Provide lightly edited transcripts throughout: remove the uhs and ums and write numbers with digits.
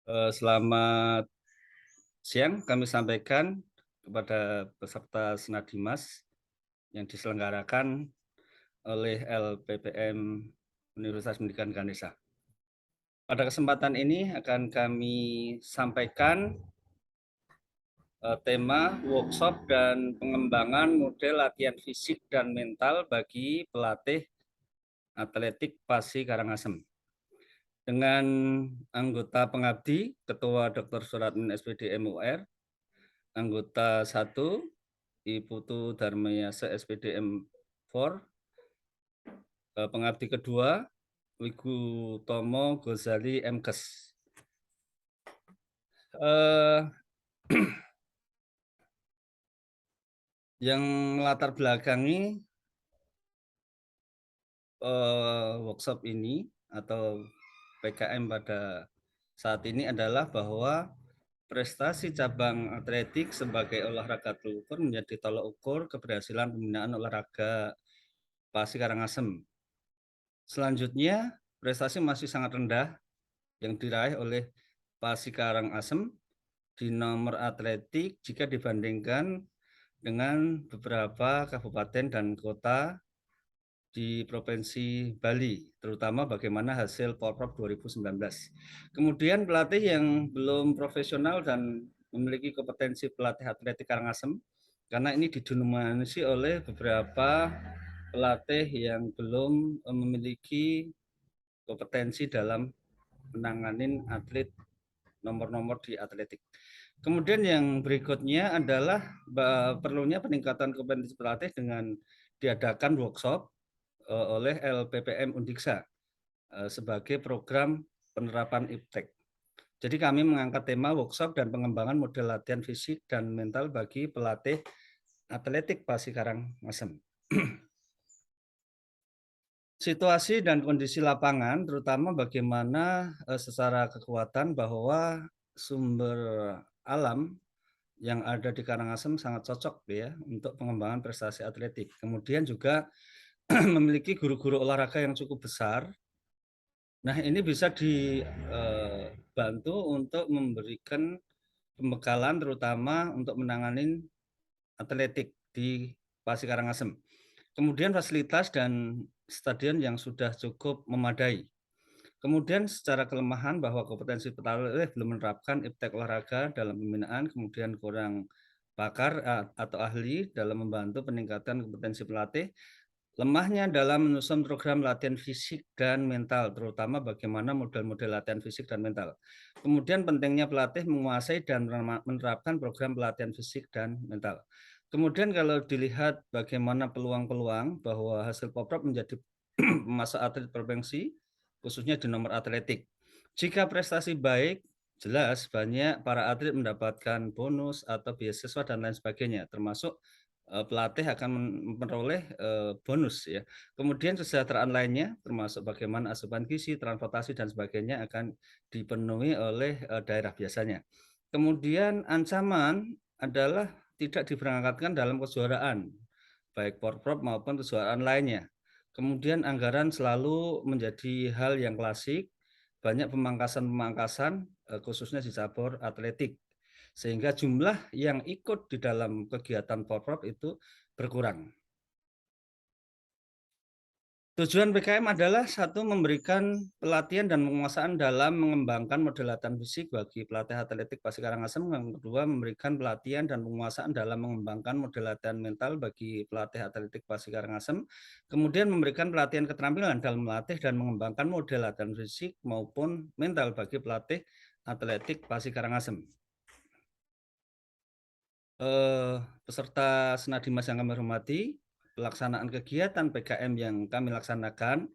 Selamat siang, kami sampaikan kepada peserta Senadimas yang diselenggarakan oleh LPPM Universitas Pendidikan Ganesha. Pada kesempatan ini akan kami sampaikan tema workshop dan pengembangan model latihan fisik dan mental bagi pelatih atletik PASI Karangasem. Dengan anggota pengabdi, Ketua Dr. Suratmin SPD MUR, anggota 1 Iputu Darmayasa SPDM 4, pengabdi kedua Wigu Tomo Gozali MKes. Yang melatar belakangi workshop ini atau PKM pada saat ini adalah bahwa prestasi cabang atletik sebagai olahraga terukur menjadi tolak ukur keberhasilan pembinaan olahraga PASI Karangasem. Selanjutnya, prestasi masih sangat rendah yang diraih oleh PASI Karangasem di nomor atletik jika dibandingkan dengan beberapa kabupaten dan kota di Provinsi Bali, terutama bagaimana hasil Porprov 2019. Kemudian pelatih yang belum profesional dan memiliki kompetensi pelatih atletik Karangasem, karena ini didominasi oleh beberapa pelatih yang belum memiliki kompetensi dalam menangani atlet nomor-nomor di atletik. Kemudian yang berikutnya adalah perlunya peningkatan kompetensi pelatih dengan diadakan workshop oleh LPPM Undiksa sebagai program penerapan IPTEK. Jadi kami mengangkat tema workshop dan pengembangan model latihan fisik dan mental bagi pelatih atletik PASI Karangasem. Situasi dan kondisi lapangan, terutama bagaimana secara kekuatan bahwa sumber alam yang ada di Karangasem sangat cocok ya untuk pengembangan prestasi atletik. Kemudian juga memiliki guru-guru olahraga yang cukup besar. Nah, ini bisa dibantu untuk memberikan pembekalan terutama untuk menangani atletik di PASI Karangasem. Kemudian fasilitas dan stadion yang sudah cukup memadai. Kemudian secara kelemahan bahwa kompetensi pelatih belum menerapkan iptek olahraga dalam pembinaan, kemudian kurang pakar atau ahli dalam membantu peningkatan kompetensi pelatih, lemahnya dalam menyusun program latihan fisik dan mental, terutama bagaimana model-model latihan fisik dan mental. Kemudian pentingnya pelatih menguasai dan menerapkan program pelatihan fisik dan mental. Kemudian kalau dilihat bagaimana peluang-peluang bahwa hasil Poprov menjadi pemasok atlet provinsi, khususnya di nomor atletik. Jika prestasi baik, jelas banyak para atlet mendapatkan bonus atau beasiswa dan lain sebagainya, termasuk pelatih akan memperoleh bonus ya. Kemudian kesejahteraan lainnya termasuk bagaimana asupan gizi, transportasi dan sebagainya akan dipenuhi oleh daerah biasanya. Kemudian ancaman adalah tidak diberangkatkan dalam kejuaraan, baik Porprov maupun kejuaraan lainnya. Kemudian anggaran selalu menjadi hal yang klasik, banyak pemangkasan-pemangkasan khususnya di cabur atletik. Sehingga jumlah yang ikut di dalam kegiatan Porprov itu berkurang. Tujuan PKM adalah satu memberikan pelatihan dan penguasaan dalam mengembangkan model latihan fisik bagi pelatih atletik PASI Karangasem. Yang kedua, memberikan pelatihan dan penguasaan dalam mengembangkan model latihan mental bagi pelatih atletik PASI Karangasem. Kemudian memberikan pelatihan keterampilan dalam melatih dan mengembangkan model latihan fisik maupun mental bagi pelatih atletik PASI Karangasem. Peserta Senadimas yang kami hormati, pelaksanaan kegiatan PKM yang kami laksanakan.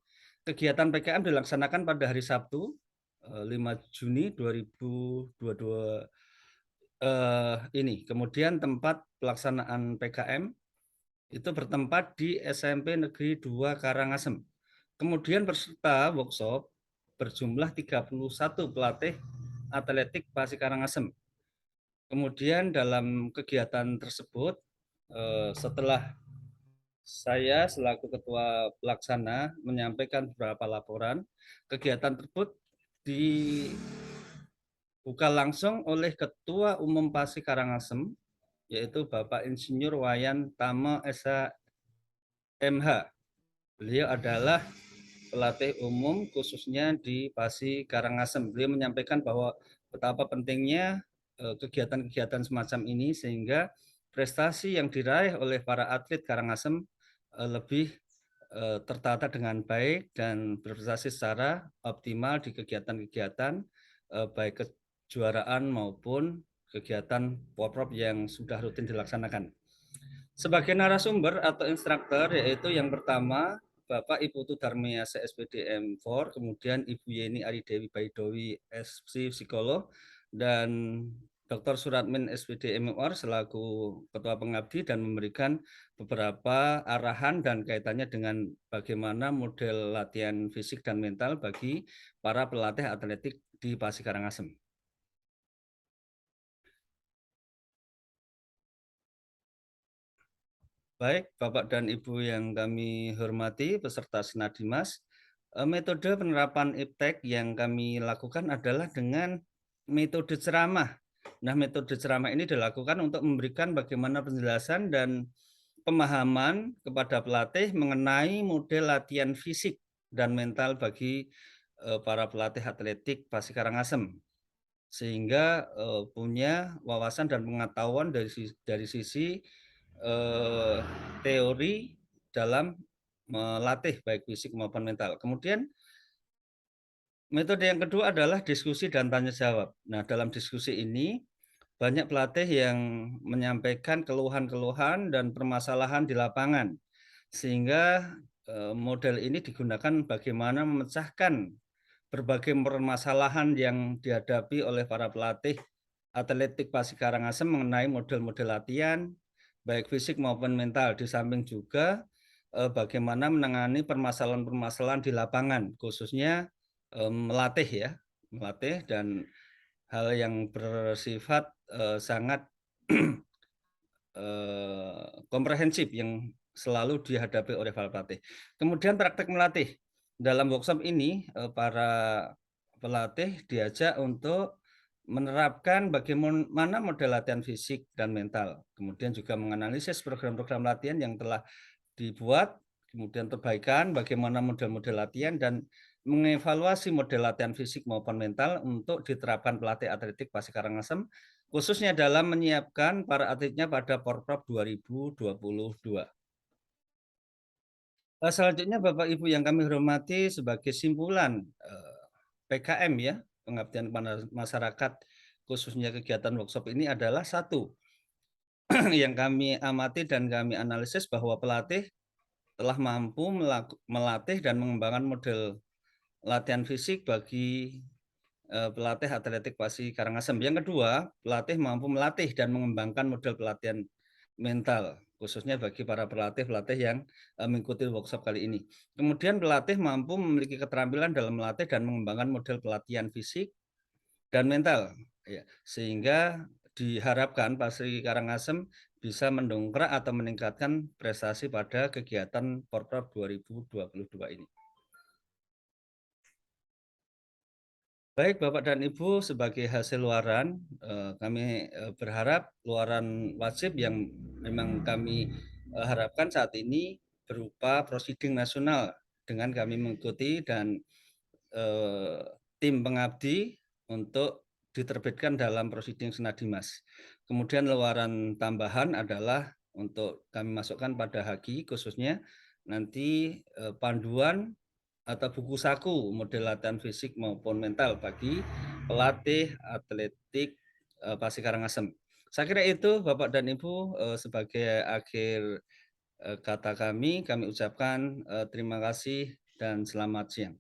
Kegiatan PKM dilaksanakan pada hari Sabtu, 5 Juni 2022 ini. Kemudian tempat pelaksanaan PKM itu bertempat di SMP Negeri 2 Karangasem. Kemudian peserta workshop berjumlah 31 pelatih atletik PASI Karangasem. Kemudian dalam kegiatan tersebut, setelah saya selaku ketua pelaksana menyampaikan beberapa laporan, kegiatan tersebut buka langsung oleh Ketua Umum PASI Karangasem, yaitu Bapak Insinyur Wayan Tama SH MH. Beliau adalah pelatih umum khususnya di PASI Karangasem. Beliau menyampaikan bahwa betapa pentingnya kegiatan-kegiatan semacam ini sehingga prestasi yang diraih oleh para atlet Karangasem lebih tertata dengan baik dan berprestasi secara optimal di kegiatan-kegiatan baik kejuaraan maupun kegiatan Porprov yang sudah rutin dilaksanakan. Sebagai narasumber atau instruktur yaitu yang pertama Bapak Ibu Tudarmiasa SPDM 4, kemudian Ibu Yeni Aridewi Baidowi SC Psikolog, dan Dr. Suratmin SPD MMR selaku Ketua Pengabdi dan memberikan beberapa arahan dan kaitannya dengan bagaimana model latihan fisik dan mental bagi para pelatih atletik di PASI Karangasem. Baik, Bapak dan Ibu yang kami hormati, peserta Senadimas, metode penerapan IPTEK yang kami lakukan adalah dengan metode ceramah. Nah, metode ceramah ini dilakukan untuk memberikan bagaimana penjelasan dan pemahaman kepada pelatih mengenai model latihan fisik dan mental bagi para pelatih atletik PASI Karangasem, sehingga punya wawasan dan pengetahuan dari sisi teori dalam melatih baik fisik maupun mental. Kemudian metode yang kedua adalah diskusi dan tanya jawab. Nah, dalam diskusi ini banyak pelatih yang menyampaikan keluhan-keluhan dan permasalahan di lapangan. Sehingga model ini digunakan bagaimana memecahkan berbagai permasalahan yang dihadapi oleh para pelatih atletik PASI Karangasem mengenai model-model latihan baik fisik maupun mental. Di samping juga bagaimana menangani permasalahan-permasalahan di lapangan, khususnya melatih ya, melatih dan hal yang bersifat sangat komprehensif yang selalu dihadapi oleh para pelatih. Kemudian praktek melatih. Dalam workshop ini para pelatih diajak untuk menerapkan bagaimana model latihan fisik dan mental. Kemudian juga menganalisis program-program latihan yang telah dibuat, kemudian perbaikan bagaimana model-model latihan dan mengevaluasi model latihan fisik maupun mental untuk diterapkan pelatih atletik PASI Karangasem khususnya dalam menyiapkan para atletnya pada Porprov 2022. Selanjutnya Bapak Ibu yang kami hormati sebagai simpulan PKM ya, pengabdian kepada masyarakat khususnya kegiatan workshop ini adalah satu, yang kami amati dan kami analisis bahwa pelatih telah mampu melatih dan mengembangkan model latihan fisik bagi pelatih atletik PASI Karangasem. Yang kedua, pelatih mampu melatih dan mengembangkan model pelatihan mental, khususnya bagi para pelatih-pelatih yang mengikuti workshop kali ini. Kemudian pelatih mampu memiliki keterampilan dalam melatih dan mengembangkan model pelatihan fisik dan mental, ya, sehingga diharapkan PASI Karangasem bisa mendongkrak atau meningkatkan prestasi pada kegiatan Porprov 2022 ini. Baik Bapak dan Ibu, sebagai hasil luaran, kami berharap luaran wajib yang memang kami harapkan saat ini berupa prosiding nasional dengan kami mengikuti dan tim pengabdi untuk diterbitkan dalam prosiding Senadimas. Kemudian luaran tambahan adalah untuk kami masukkan pada Haki khususnya nanti panduan atau buku saku model latihan fisik maupun mental bagi pelatih atletik PASI Karangasem. Saya kira itu Bapak dan Ibu sebagai akhir kata kami ucapkan terima kasih dan selamat siang.